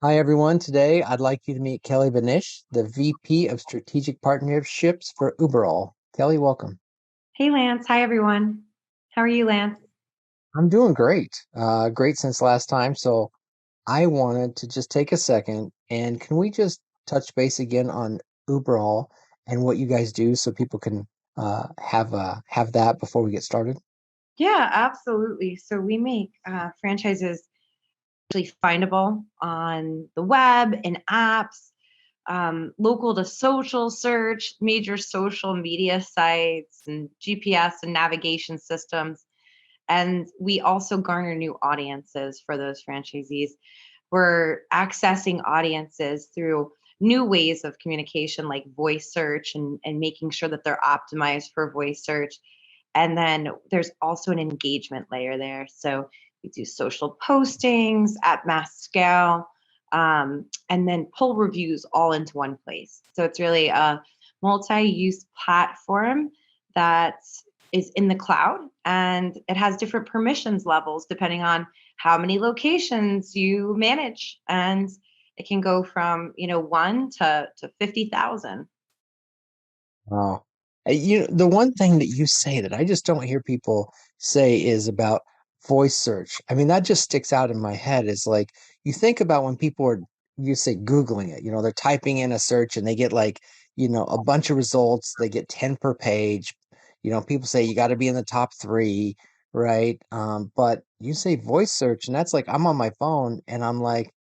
Hi, everyone. Today, I'd like you to meet Kelly Benish, the VP of Strategic Partnerships for Uberall. Kelly, welcome. Hey Lance, hi everyone. How are you, Lance? I'm doing great. Great since last time. So I wanted to just take a second and can we just touch base again on Uberall and what you guys do so people can have that before we get started? Yeah, absolutely. So we make franchises actually findable on the web and apps, local to social search, major social media sites, and GPS and navigation systems. And we also garner new audiences for those franchisees. We're accessing audiences through new ways of communication like voice search and making sure that they're optimized for voice search. And then there's also an engagement layer there. So we do social postings at mass scale, and then pull reviews all into one place. So it's really a multi-use platform that is in the cloud, and it has different permissions levels depending on how many locations you manage. And it can go from, one to 50,000. Oh, the one thing that you say that I just don't hear people say is about voice search. I mean, that just sticks out in my head is like you think about when people are, you say Googling it, they're typing in a search and they get like, a bunch of results. They get 10 per page. People say you got to be in the top three, right? But you say voice search, and that's like I'm on my phone and I'm like,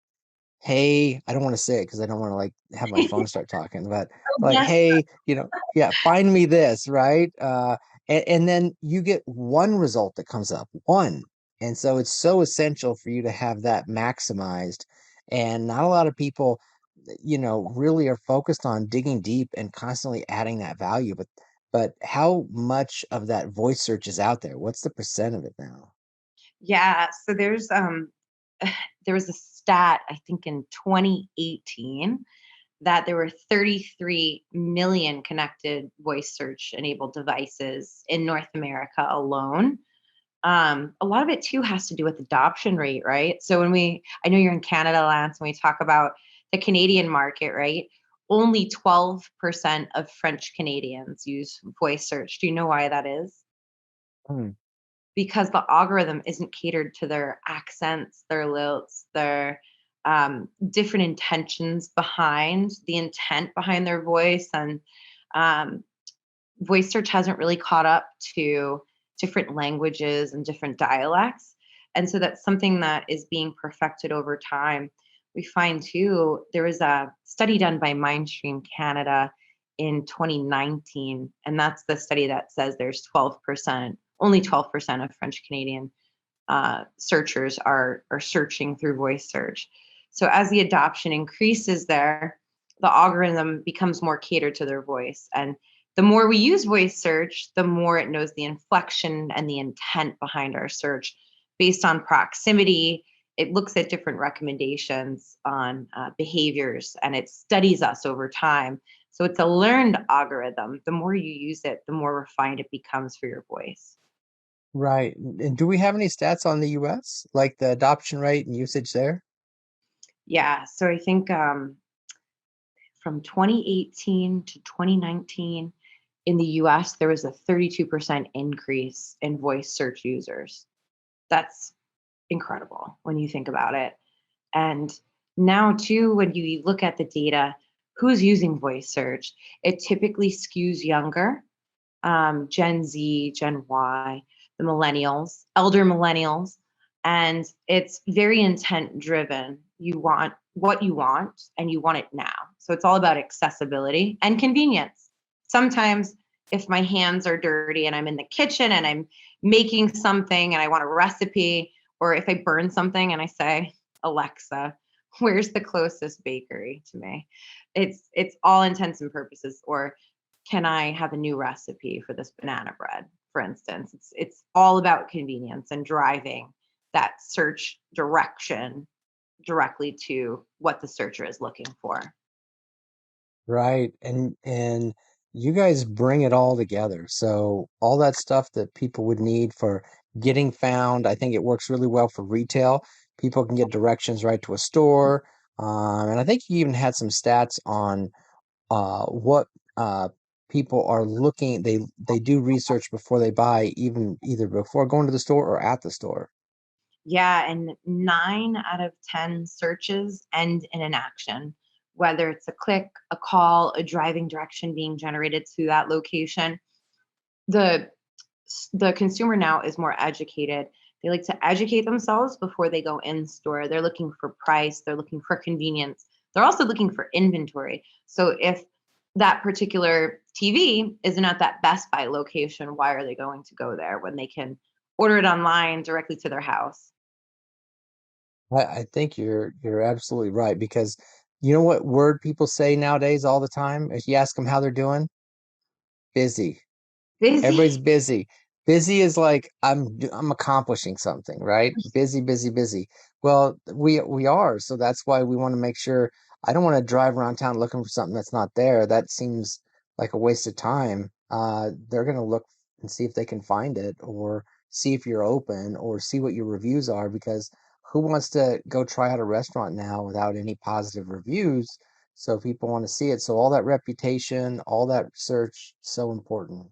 hey, I don't want to say it because I don't want to like have my phone start talking, but like, Yes. hey, yeah, find me this, right? And then you get one result that comes up, one. And so it's so essential for you to have that maximized. And not a lot of people, really are focused on digging deep and constantly adding that value. But how much of that voice search is out there? What's the percent of it now? Yeah. So there was a stat, I think in 2018, that there were 33 million connected voice search enabled devices in North America alone. A lot of it too has to do with adoption rate, right? So I know you're in Canada, Lance, when we talk about the Canadian market, right? Only 12% of French Canadians use voice search. Do you know why that is? Hmm. Because the algorithm isn't catered to their accents, their lilts, their different intentions behind the intent behind their voice. And um, voice search hasn't really caught up to different languages and different dialects. And so that's something that is being perfected over time. We find too, there was a study done by Mindstream Canada in 2019, and that's the study that says there's 12%, only 12% of French Canadian searchers are searching through voice search. So as the adoption increases there, the algorithm becomes more catered to their voice. And the more we use voice search, the more it knows the inflection and the intent behind our search based on proximity. It looks at different recommendations on behaviors, and it studies us over time. So it's a learned algorithm. The more you use it, the more refined it becomes for your voice. Right. And do we have any stats on the US, like the adoption rate and usage there? Yeah. So I think from 2018 to 2019 in the US, there was a 32% increase in voice search users. That's incredible when you think about it. And now, too, when you look at the data, who's using voice search? It typically skews younger, Gen Z, Gen Y, the millennials, elder millennials, and it's very intent driven. You want what you want and you want it now. So it's all about accessibility and convenience. Sometimes, if my hands are dirty and I'm in the kitchen and I'm making something and I want a recipe, or if I burn something and I say, Alexa, where's the closest bakery to me? It's all intents and purposes. Or can I have a new recipe for this banana bread, for instance? It's all about convenience and driving that search direction directly to what the searcher is looking for. Right. And you guys bring it all together. So all that stuff that people would need for getting found, I think it works really well for retail. People can get directions right to a store, And I think you even had some stats on what uh, people are looking. They do research before they buy, even either before going to the store or at the store. Yeah, and 9 out of 10 searches end in an action, whether it's a click, a call, a driving direction being generated to that location. The the consumer now is more educated. They like to educate themselves before they go in store. They're looking for price, they're looking for convenience. They're also looking for inventory. So if that particular TV isn't at that Best Buy location, why are they going to go there when they can order it online directly to their house? I think you're absolutely right because you know what word people say nowadays all the time? If you ask them how they're doing, busy. Everybody's Busy. busy. Busy is like I'm accomplishing something, right? Busy, busy, busy. Well, we are, so that's why we want to make sure I don't want to drive around town looking for something that's not there. That seems like a waste of time. They're gonna look and see if they can find it or see if you're open or see what your reviews are because who wants to go try out a restaurant now without any positive reviews? So people want to see it. So all that reputation, all that research, so important.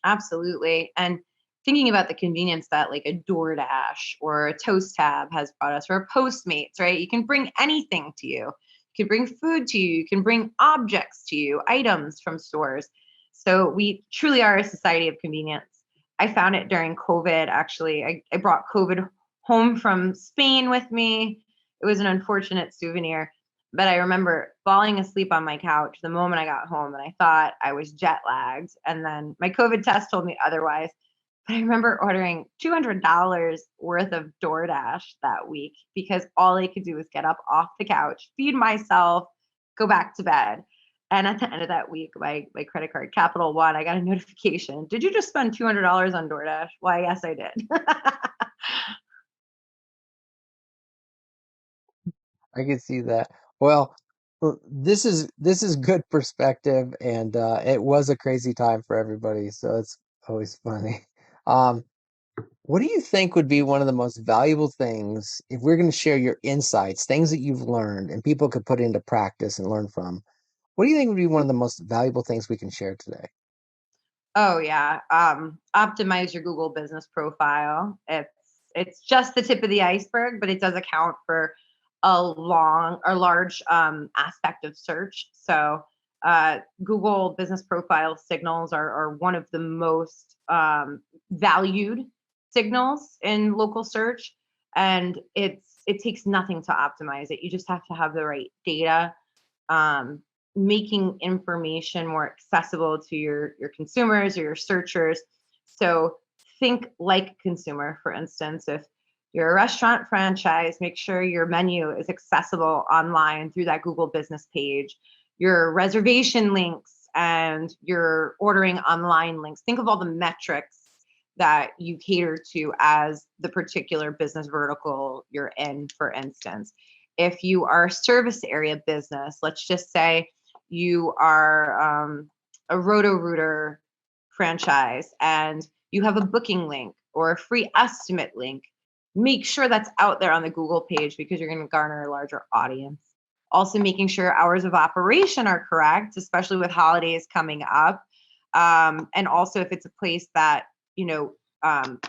Absolutely. And thinking about the convenience that like a DoorDash or a Toast Tab has brought us, or a Postmates, right? You can bring anything to you. You can bring food to you. You can bring objects to you, items from stores. So we truly are a society of convenience. I found it during COVID, actually. I brought COVID home from Spain with me. It was an unfortunate souvenir, but I remember falling asleep on my couch the moment I got home, and I thought I was jet lagged. And then my COVID test told me otherwise. But I remember ordering $200 worth of DoorDash that week because all I could do was get up off the couch, feed myself, go back to bed. And at the end of that week, my credit card, Capital One, I got a notification. Did you just spend $200 on DoorDash? Why, yes, I did. I can see that. Well, this is good perspective, and it was a crazy time for everybody, so it's always funny. Um, what do you think would be one of the most valuable things if we're going to share your insights, things that you've learned, and people could put into practice and learn from? What do you think would be one of the most valuable things we can share today? Oh yeah. Optimize your Google business profile. It's just the tip of the iceberg, but it does account for a long or large aspect of search. So Google business profile signals are one of the most valued signals in local search, and it takes nothing to optimize it. You just have to have the right data, um, making information more accessible to your consumers or your searchers. So think like a consumer. For instance, if you're a restaurant franchise, make sure your menu is accessible online through that Google business page, your reservation links and your ordering online links. Think of all the metrics that you cater to as the particular business vertical you're in. For instance, if you are a service area business, let's just say you are a Roto-Rooter franchise and you have a booking link or a free estimate link, make sure that's out there on the Google page because you're going to garner a larger audience. Also, making sure hours of operation are correct, especially with holidays coming up. And also, if it's a place that, you know, um,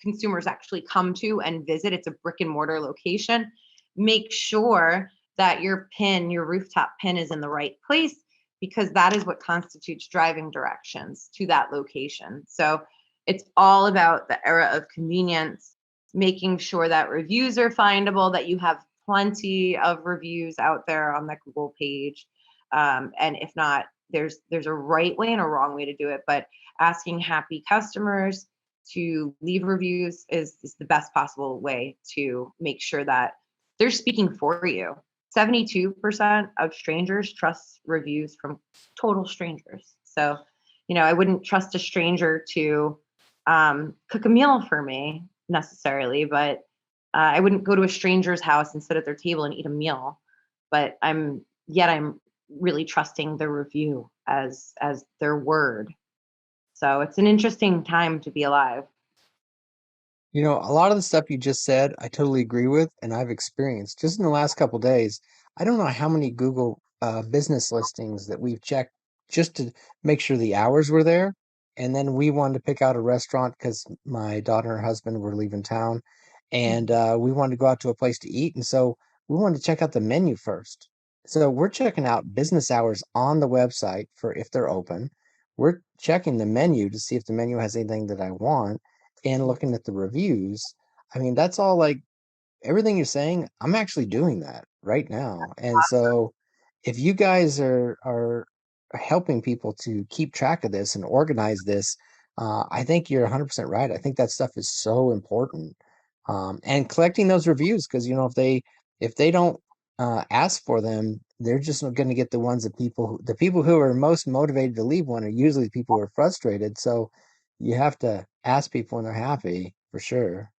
consumers actually come to and visit, it's a brick and mortar location, make sure that your pin, your rooftop pin, is in the right place because that is what constitutes driving directions to that location. So it's all about the era of convenience, making sure that reviews are findable, that you have plenty of reviews out there on the Google page. And if not, there's a right way and a wrong way to do it. But asking happy customers to leave reviews is the best possible way to make sure that they're speaking for you. 72% of strangers trust reviews from total strangers. So, I wouldn't trust a stranger to cook a meal for me necessarily, but I wouldn't go to a stranger's house and sit at their table and eat a meal. But I'm really trusting the review as their word. So it's an interesting time to be alive. A lot of the stuff you just said, I totally agree with, and I've experienced just in the last couple days. I don't know how many Google business listings that we've checked just to make sure the hours were there. And then we wanted to pick out a restaurant because my daughter and her husband were leaving town, and Mhm. we wanted to go out to a place to eat. And so we wanted to check out the menu first. So we're checking out business hours on the website for if they're open. We're checking the menu to see if the menu has anything that I want and looking at the reviews. I mean, that's all like everything you're saying, I'm actually doing that right now. And so if you guys are helping people to keep track of this and organize this, I think you're 100% right. I think that stuff is so important. And collecting those reviews because if they don't ask for them, they're just going to get the ones that the people who are most motivated to leave one are usually the people who are frustrated. So you have to ask people when they're happy for sure.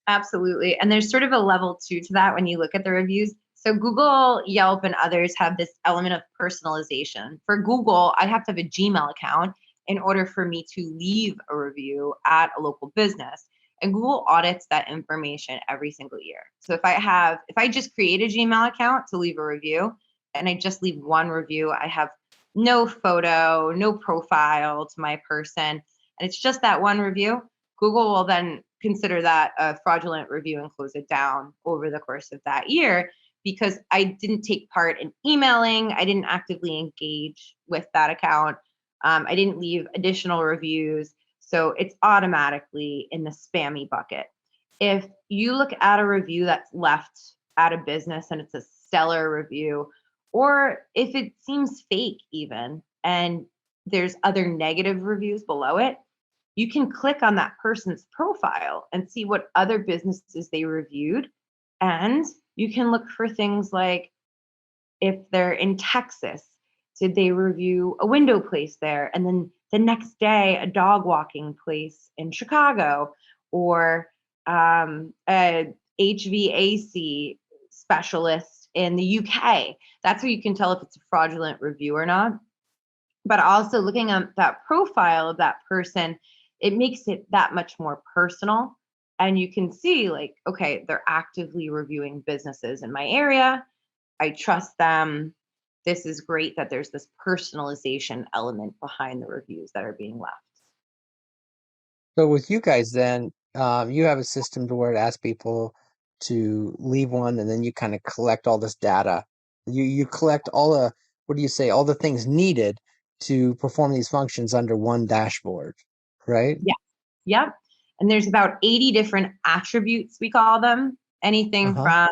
Absolutely. And there's sort of a level two to that when you look at the reviews. So Google, Yelp, and others have this element of personalization. For Google, I have to have a Gmail account in order for me to leave a review at a local business. And Google audits that information every single year. So if I just create a Gmail account to leave a review and I just leave one review, I have no photo, no profile to my person, and it's just that one review, Google will then consider that a fraudulent review and close it down over the course of that year because I didn't take part in emailing, I didn't actively engage with that account, I didn't leave additional reviews. So it's automatically in the spammy bucket. If you look at a review that's left at a business and it's a stellar review, or if it seems fake, even, and there's other negative reviews below it, you can click on that person's profile and see what other businesses they reviewed. And you can look for things like if they're in Texas, did they review a window place there? And then the next day, a dog walking place in Chicago, or a HVAC specialist in the UK. That's how you can tell if it's a fraudulent review or not. But also looking at that profile of that person, it makes it that much more personal. And you can see, like, okay, they're actively reviewing businesses in my area. I trust them. This is great that there's this personalization element behind the reviews that are being left. So with you guys, then you have a system to where it asks people to leave one, and then you kind of collect all this data. You collect all the what do you say? All the things needed to perform these functions under one dashboard, right? Yeah. Yep. And there's about 80 different attributes, we call them. Anything Uh-huh.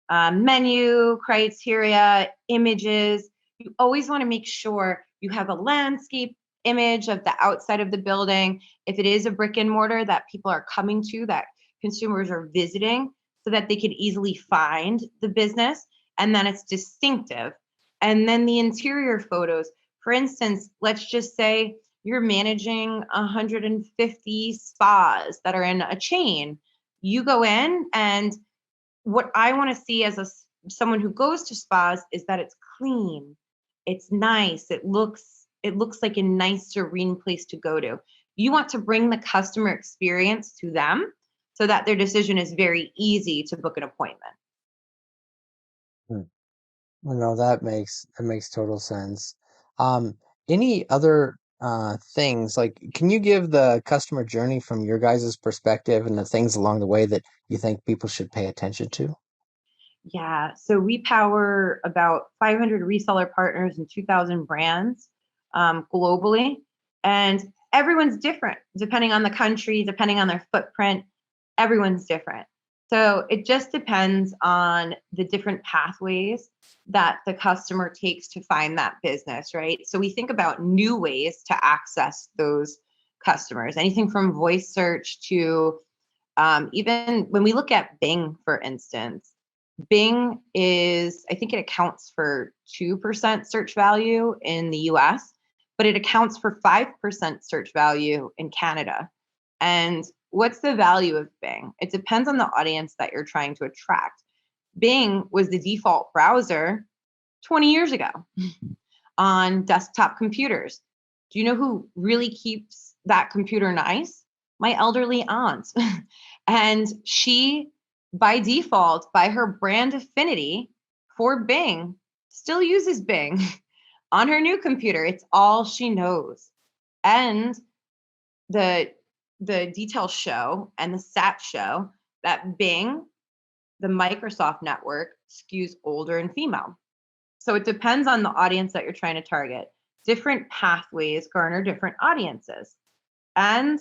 from menu, criteria, images. You always want to make sure you have a landscape image of the outside of the building. If it is a brick and mortar that people are coming to, that consumers are visiting, so that they can easily find the business and then it's distinctive. And then the interior photos. For instance, let's just say you're managing 150 spas that are in a chain. You go in, and what I want to see as someone who goes to spas is that it's clean, it's nice, it looks like a nice serene place to go to. You want to bring the customer experience to them so that their decision is very easy to book an appointment. Hmm. Well, no, that makes total sense. Um, any other things like can you give the customer journey from your guys' perspective and the things along the way that you think people should pay attention to? Yeah, so we power about 500 reseller partners and 2,000 brands globally, and everyone's different depending on the country, depending on their footprint. Everyone's different. So it just depends on the different pathways that the customer takes to find that business, right? So we think about new ways to access those customers, anything from voice search to even when we look at Bing, for instance. Bing is, I think it accounts for 2% search value in the US, but it accounts for 5% search value in Canada. And what's the value of Bing? It depends on the audience that you're trying to attract. Bing was the default browser 20 years ago on desktop computers. Do you know who really keeps that computer nice? My elderly aunt. And she, by default, by her brand affinity for Bing, still uses Bing on her new computer. It's all she knows. And the details show and the stats show that Bing, the Microsoft network, skews older and female. So it depends on the audience that you're trying to target. Different pathways garner different audiences. And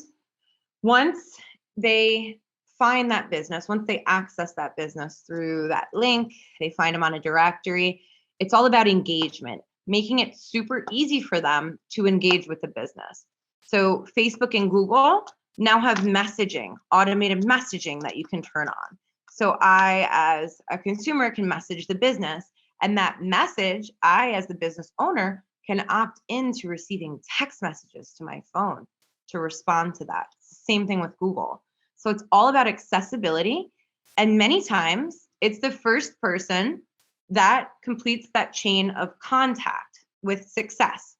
once they find that business, once they access that business through that link, they find them on a directory, it's all about engagement, making it super easy for them to engage with the business. So Facebook and Google now have messaging, automated messaging that you can turn on. So I, as a consumer, can message the business, and that message, I, as the business owner, can opt into receiving text messages to my phone to respond to that. Same thing with Google. So it's all about accessibility. And many times it's the first person that completes that chain of contact with success.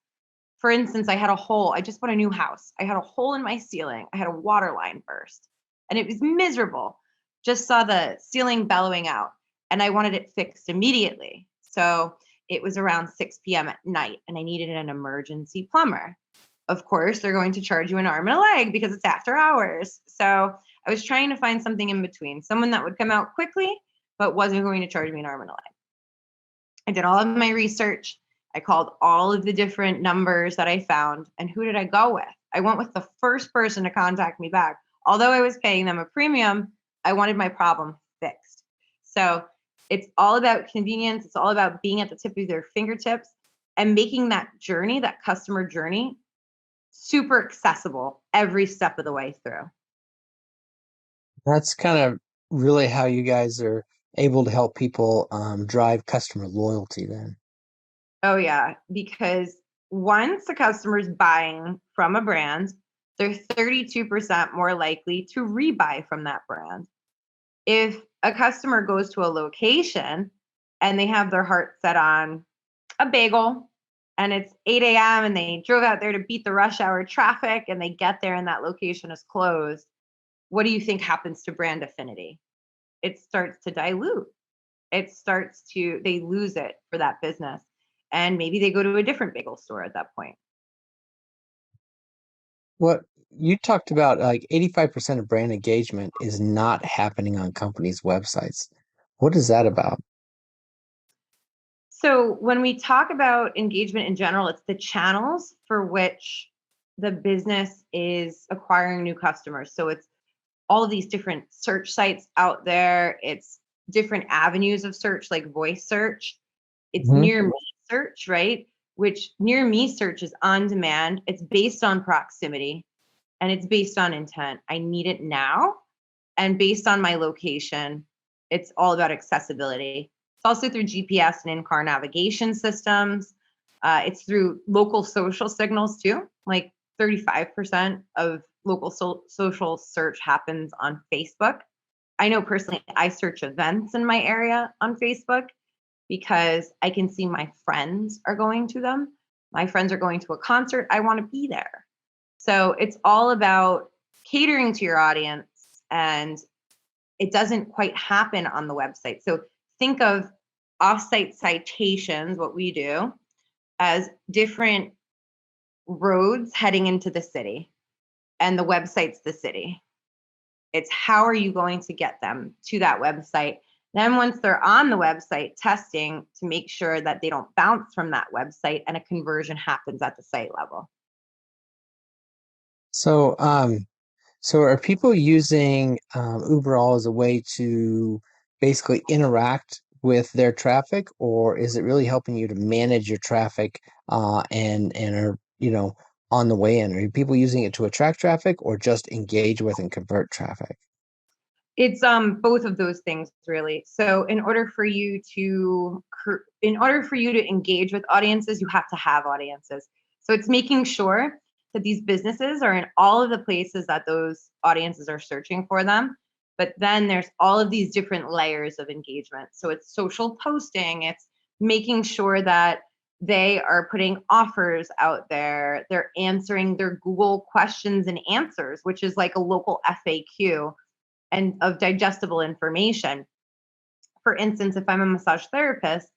For instance, I just bought a new house. I had a hole in my ceiling. I had a water line burst and it was miserable. Just saw the ceiling bellowing out and I wanted it fixed immediately. So it was around 6 p.m. at night and I needed an emergency plumber. Of course, they're going to charge you an arm and a leg because it's after hours. So I was trying to find something in between, someone that would come out quickly, but wasn't going to charge me an arm and a leg. I did all of my research. I called all of the different numbers that I found. And who did I go with? I went with the first person to contact me back. Although I was paying them a premium, I wanted my problem fixed. So it's all about convenience. It's all about being at the tip of their fingertips and making that journey, that customer journey, super accessible every step of the way through. That's kind of really how you guys are able to help people drive customer loyalty then. Oh, yeah, because once a customer is buying from a brand, they're 32% more likely to rebuy from that brand. If a customer goes to a location and they have their heart set on a bagel and it's 8 a.m. and they drove out there to beat the rush hour traffic and they get there and that location is closed, what do you think happens to brand affinity? It starts to dilute. They lose it for that business. And maybe they go to a different bagel store at that point. What you talked about, like 85% of brand engagement is not happening on companies' websites. What is that about? So when we talk about engagement in general, it's the channels for which the business is acquiring new customers. So it's all of these different search sites out there. It's different avenues of search like voice search. It's Hmm. near me search, right? Which near me search is on demand. It's based on proximity and it's based on intent. I need it now. And based on my location, it's all about accessibility. It's also through GPS and in-car navigation systems. It's through local social signals too. Like 35% of local social search happens on Facebook. I know personally, I search events in my area on Facebook because I can see my friends are going to them. My friends are going to a concert. I want to be there. So it's all about catering to your audience, and it doesn't quite happen on the website. So think of offsite citations, what we do, as different roads heading into the city, and the website's the city. It's how are you going to get them to that website? Then once they're on the website, testing to make sure that they don't bounce from that website and a conversion happens at the site level. So, so are people using Uber All as a way to basically interact with their traffic, or is it really helping you to manage your traffic and are, on the way in? Are people using it to attract traffic or just engage with and convert traffic? It's both of those things really. So in order for you to engage with audiences, you have to have audiences. So it's making sure that these businesses are in all of the places that those audiences are searching for them. But then there's all of these different layers of engagement. So it's social posting, it's making sure that they are putting offers out there, they're answering their Google questions and answers, which is like a local FAQ and of digestible information. For instance, if I'm a massage therapist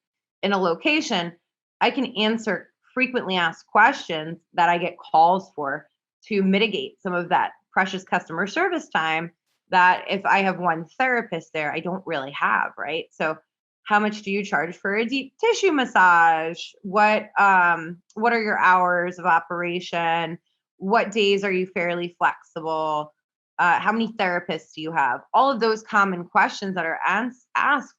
in a location, I can answer frequently asked questions that I get calls for to mitigate some of that precious customer service time that if I have one therapist there, I don't really have, right? So how much do you charge for a deep tissue massage? What are your hours of operation? What days are you fairly flexible? How many therapists do you have? All of those common questions that are asked,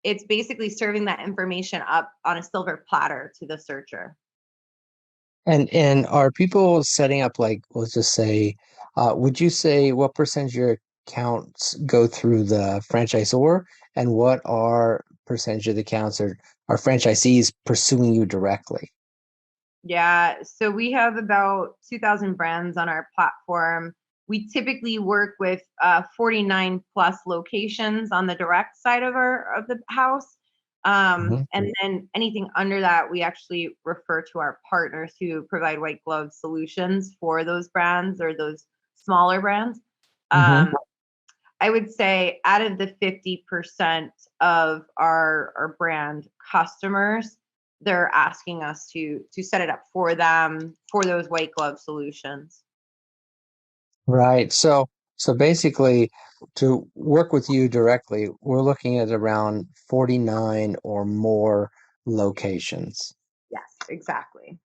it's basically serving that information up on a silver platter to the searcher. And are people setting up like, let's just say, would you say what percentage of your accounts go through the franchisor, and what are percentage of the accounts are franchisees pursuing you directly? Yeah, so we have about 2,000 brands on our platform. We typically work with 49 plus locations on the direct side of the house. Mhm. And then anything under that, we actually refer to our partners who provide white glove solutions for those brands or those smaller brands. Hmm. Um, I would say out of the 50% of our brand customers, they're asking us to set it up for them for those white glove solutions. Right. So basically, to work with you directly, we're looking at around 49 or more locations. Yes, exactly.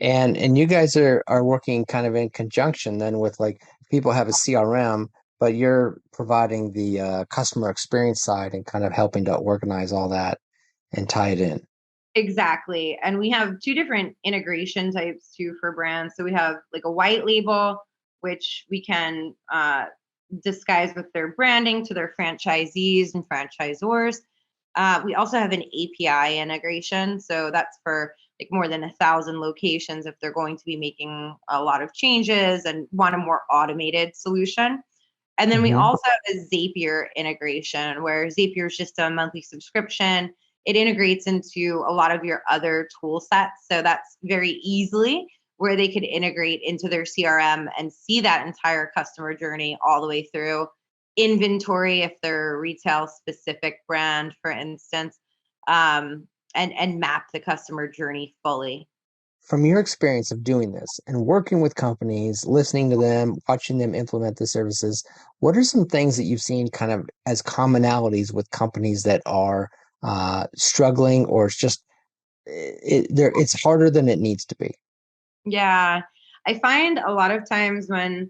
And you guys are working kind of in conjunction then with like people have a CRM, but you're providing the customer experience side and kind of helping to organize all that and tie it in. Exactly. And we have two different integration types too for brands. So we have like a white label, which we can disguise with their branding to their franchisees and franchisors. We also have an API integration. So that's for like more than 1,000 locations if they're going to be making a lot of changes and want a more automated solution. And then we Hmm. also have a Zapier integration where Zapier is just a monthly subscription. It integrates into a lot of your other tool sets. So that's very easily where they could integrate into their CRM and see that entire customer journey all the way through inventory, if they're a retail specific brand, for instance, and map the customer journey fully. From your experience of doing this and working with companies, listening to them, watching them implement the services, what are some things that you've seen kind of as commonalities with companies that are struggling, or it's just it's harder than it needs to be? Yeah. I find a lot of times when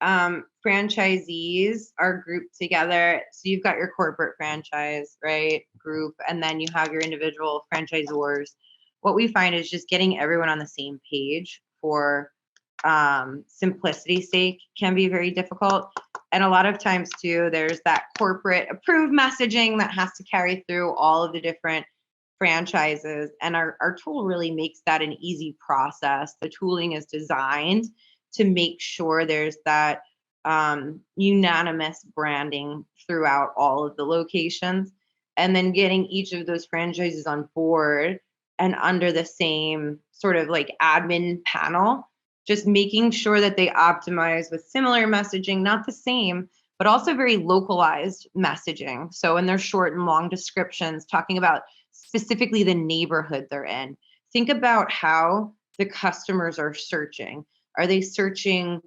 franchisees are grouped together. So you've got your corporate franchise, right? Group, and then you have your individual franchisors. What we find is just getting everyone on the same page for simplicity's sake can be very difficult. And a lot of times, too, there's that corporate approved messaging that has to carry through all of the different franchises. And our tool really makes that an easy process. The tooling is designed to make sure there's that unanimous branding throughout all of the locations. And then getting each of those franchises on board and under the same sort of like admin panel, just making sure that they optimize with similar messaging, not the same, but also very localized messaging. So in their short and long descriptions, talking about specifically the neighborhood they're in. Think about how the customers are searching. Are they searching,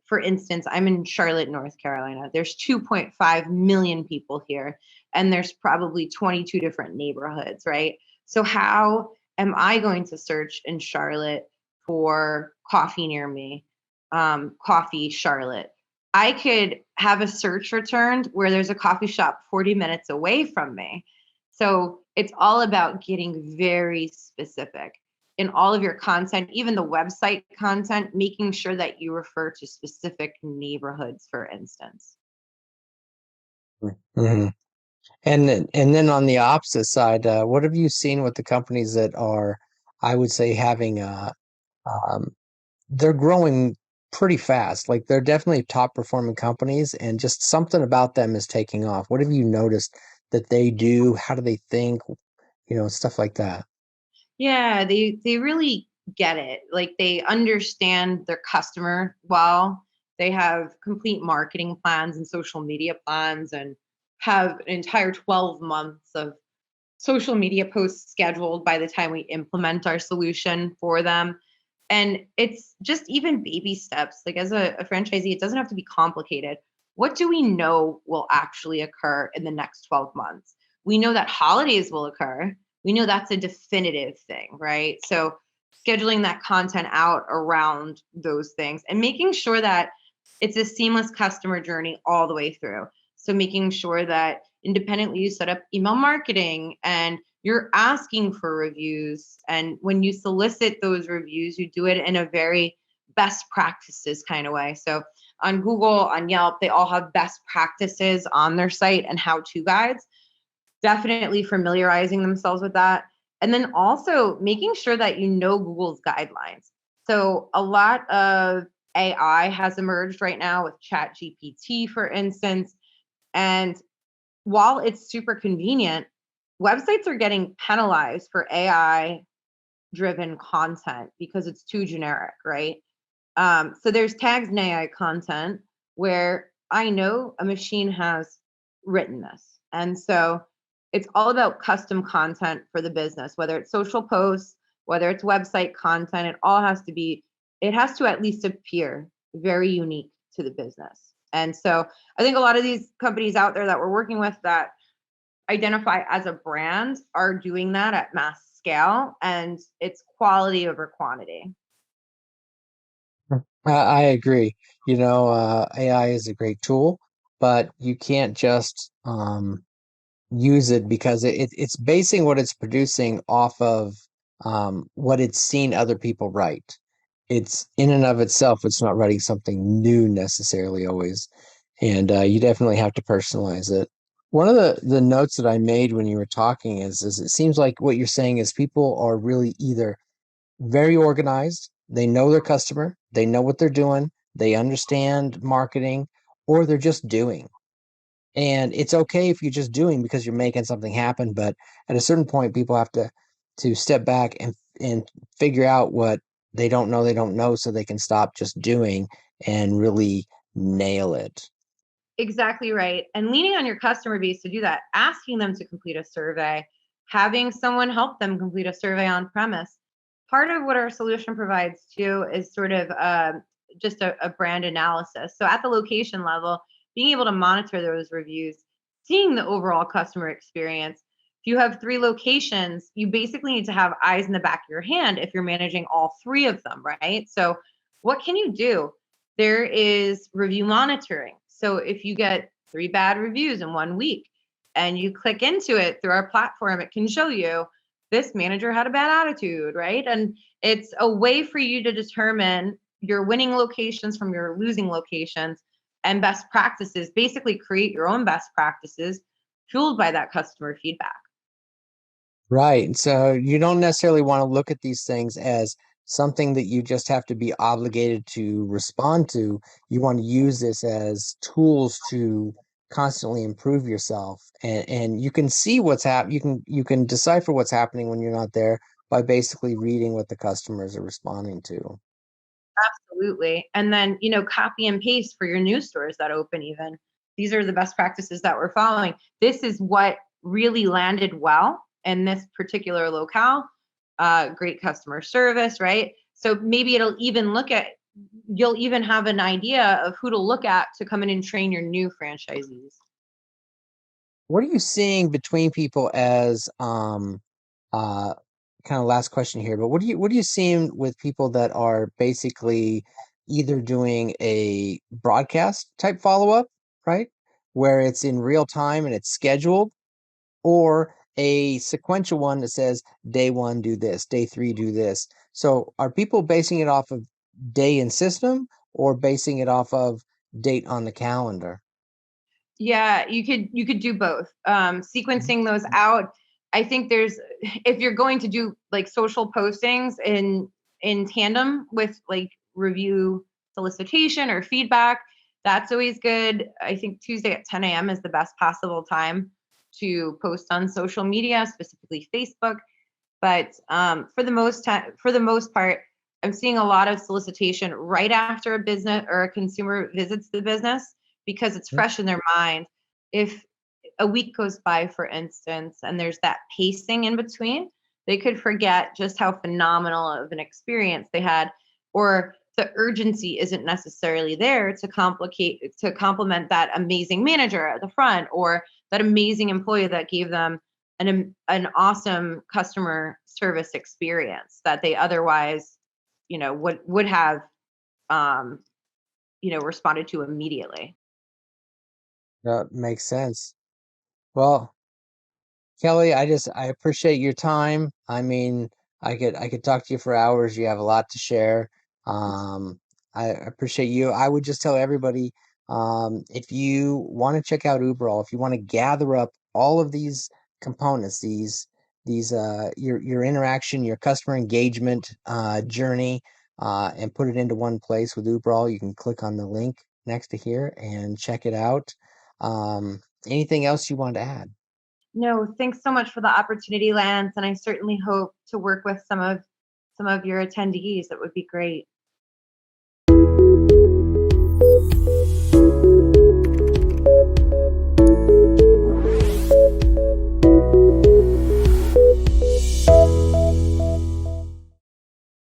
for instance, I'm in Charlotte, North Carolina. There's 2.5 million people here, and there's probably 22 different neighborhoods, right? So, how am I going to search in Charlotte for coffee near me? Coffee Charlotte. I could have a search returned where there's a coffee shop 40 minutes away from me. So it's all about getting very specific in all of your content, even the website content, making sure that you refer to specific neighborhoods, for instance. Hmm. And then on the opposite side, what have you seen with the companies that are, I would say, having um, they're growing pretty fast. Like they're definitely top performing companies, and just something about them is taking off. What have you noticed that they do? How do they think? Stuff like that. Yeah, they really get it. Like they understand their customer well. They have complete marketing plans and social media plans and have an entire 12 months of social media posts scheduled by the time we implement our solution for them. And it's just even baby steps. Like as a franchisee, it doesn't have to be complicated. What do we know will actually occur in the next 12 months? We know that holidays will occur. We know that's a definitive thing, right? So scheduling that content out around those things and making sure that it's a seamless customer journey all the way through. So making sure that independently you set up email marketing and you're asking for reviews. And when you solicit those reviews, you do it in a very best practices kind of way. So on Google, on Yelp, they all have best practices on their site and how-to guides. Definitely familiarizing themselves with that. And then also making sure that you know Google's guidelines. So a lot of AI has emerged right now with Chat GPT, for instance. And while it's super convenient, websites are getting penalized for AI driven content because it's too generic, right? So there's tags in AI content where I know a machine has written this. And so it's all about custom content for the business, whether it's social posts, whether it's website content, it has to at least appear very unique to the business. And so I think a lot of these companies out there that we're working with that identify as a brand are doing that at mass scale, and it's quality over quantity. I agree. AI is a great tool, but you can't just use it because it's basing what it's producing off of what it's seen other people write. It's in and of itself, it's not writing something new necessarily always. And you definitely have to personalize it. One of the notes that I made when you were talking is it seems like what you're saying is people are really either very organized, they know their customer, they know what they're doing, they understand marketing, or they're just doing. And it's okay if you're just doing because you're making something happen, but at a certain point, people have to step back and figure out what they don't know, so they can stop just doing and really nail it. Exactly right. And leaning on your customer base to do that, asking them to complete a survey, having someone help them complete a survey on premise. Part of what our solution provides too is sort of just a brand analysis. So at the location level, being able to monitor those reviews, seeing the overall customer experience. If you have 3 locations, you basically need to have eyes in the back of your hand if you're managing all 3 of them, right? So what can you do? There is review monitoring. So if you get 3 bad reviews in 1 week and you click into it through our platform, it can show you this manager had a bad attitude, right? And it's a way for you to determine your winning locations from your losing locations and best practices, basically create your own best practices fueled by that customer feedback. Right. So you don't necessarily want to look at these things as something that you just have to be obligated to respond to. You want to use this as tools to constantly improve yourself. And you can see what's you can decipher what's happening when you're not there by basically reading what the customers are responding to. Absolutely. And then, copy and paste for your new stores that open even. These are the best practices that we're following. This is what really landed well in this particular locale. Great customer service, right? So maybe you'll even have an idea of who to look at to come in and train your new franchisees. What are you seeing between people as uh kind of last question here, but what are you seeing with people that are basically either doing a broadcast type follow-up, right? Where it's in real time and it's scheduled, or a sequential one that says day one do this, day three do this. So are people basing it off of day in system or basing it off of date on the calendar? Yeah, you could do both. Mhm. Sequencing those out. I think there's if you're going to do like social postings in tandem with like review solicitation or feedback, that's always good. I think Tuesday at 10 a.m. is the best possible time to post on social media, specifically Facebook. But for the most part, I'm seeing a lot of solicitation right after a business or a consumer visits the business because it's fresh in their mind. If a week goes by, for instance, and there's that pacing in between, they could forget just how phenomenal of an experience they had, or the urgency isn't necessarily there to compliment that amazing manager at the front, or that amazing employee that gave them an awesome customer service experience that they otherwise, would have, um, responded to immediately. That makes sense. Well, Kelly, I appreciate your time. I mean, I could talk to you for hours. You have a lot to share. I appreciate you. I would just tell everybody, if you want to check out Uberall, if you want to gather up all of these components, these your interaction, your customer engagement journey, and put it into one place with Uberall, you can click on the link next to here and check it out. Anything else you want to add? No, thanks so much for the opportunity, Lance, and I certainly hope to work with some of your attendees. That would be great.